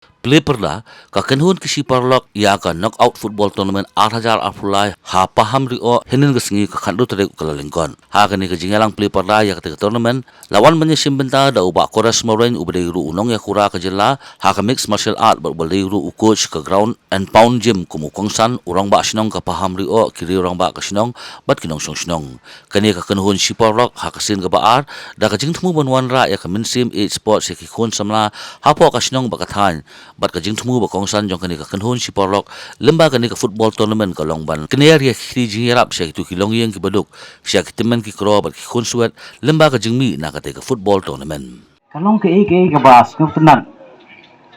Play perla ka kenhun kisi parlok ya ka knockout football tournament 8000 afulai ha paham rio henin gesengi ka khandu tere kala lingkon ha kani ke jingalang play perla ya ka tournament lawan menyesim benta da uba kores morain ubade ru unong ya kura ka jela ha ka mixed martial art berbalik ru coach ka ground and pound gym kumu kongsan urang ba sinong ka paham rio kiri urang ba ka sinong bat kinong song sinong kani ka kenhun si parlok ha ka sin ka baar da ka jingthmu bonwan ra ya ka minsim e sports ya ki khon samla ha po ka sinong ba ka than bat ka jingthmu ba kongsan jong kani ka kenhun si porlok lemba kani ka football tournament ka longban kani ya khri jingrap sia tu kilong yeng ki baduk sia kitimen ki kro bat ki khun suat lemba ka jingmi na ka te ka football tournament kalong ke ka bas ngap tenan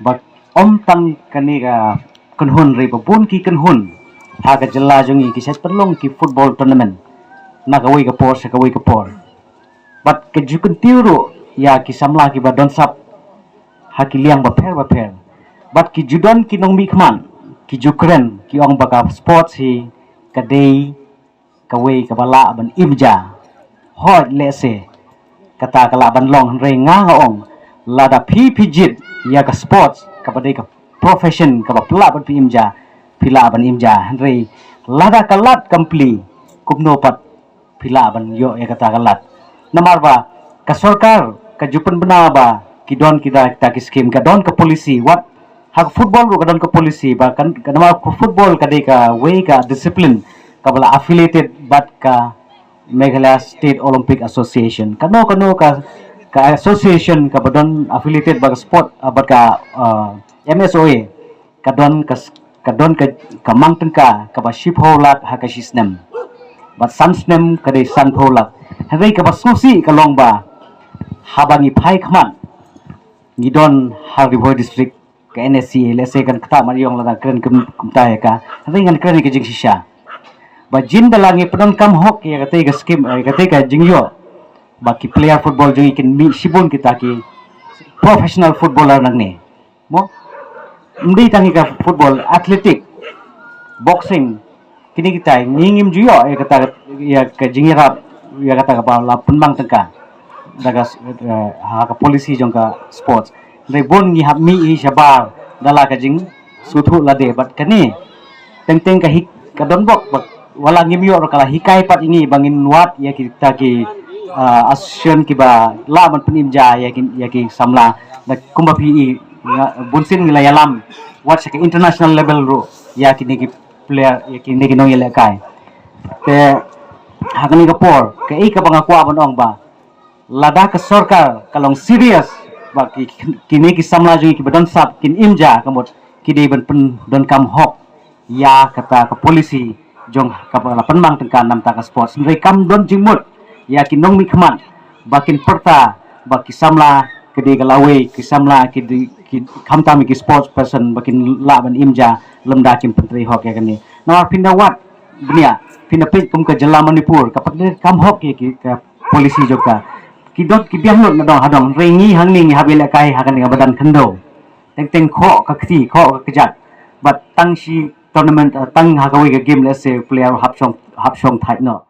bak om tang kani ka kenhun re babun ki kenhun ha ka jela jongi ki set perlong ki football tournament na ka wei ka por sa ka wei ka por bat ke jukun tiuru ya ki samla ki badon sap ha ki liang ba pher but ki judon ki nong mi khman ki jukren ki ong baka sports hi ka dei ka wei ka bala ban imja hot lese kata kala ban long re nga ong lada pijit ya ka sports ka badai ka profession ka pala ban imja pila ban imja re lada kalat kompli kumno pat pila ban yo ya kata kalat namar ba ka sarkar ka jupan bana ba ki don kita ki scheme ka don ka policy what hak football ro kadon ka policy ba kan nama football kadai ka way ka discipline ka bala affiliated but ka Meghalaya State Olympic Association kano ka association ka badon affiliated ba ka sport but ka MSOA kadon ka mangten ka ba ship holat ha ka sisnem but sansnem kadai san holat hari ka ba susi ka long ba habangi phai khman ngidon Harbour district ka NSC lese kan kata mariong la kren kumta ka ringan kren ke jing shisha ba jin dalangi pedon kam hok ya kate ka scheme kate ka jingyo ba ki player football jing kin mi sibon kita ki professional footballer nang ni mo ndi tangi ka football athletic boxing kini kita ngingim juyo ya kata ya ka jingira ya kata ka ba la punbang tengka daga ha ka policy jong ka sports rebon ngi hab mi i shabar dala ka jing suthu lade bat kani teng ka hik ka don bok wala ngi miyo kala hikai pat ingi bangin wat ya kita ki asyon ki ba la man penimja ya ki samla da kumba pi bunsin ngila yalam wat sa international level ro ya ki ni ki player ya ki ni ki nong yele kai te hakani ka por ka ka bangakwa bonong ba lada ka sarkar kalong serious ba kini ki samla jungi ki badon sap kin imja kamot kidi ban pen don kam hok ya kata ka polisi jong ka la penmang tengka nam ta ka sports ngai kam don jingmut ya ki nong mi khman bakin perta ba ki samla kidi galawe ki samla ki khamta mi ki sports person bakin la ban imja lemda kim pentri hok ya kani nawar pinda wat dunia pinda pe kum ka jela manipur ka pat kam hok ya ki ka polisi joka kidot kibiang lot na dong hadong ringi hangning habila kai hakan nga badan kendo teng kho ka kti kho ka kjat but tang shi tournament tang hakawi ga game lese player hapsong thai no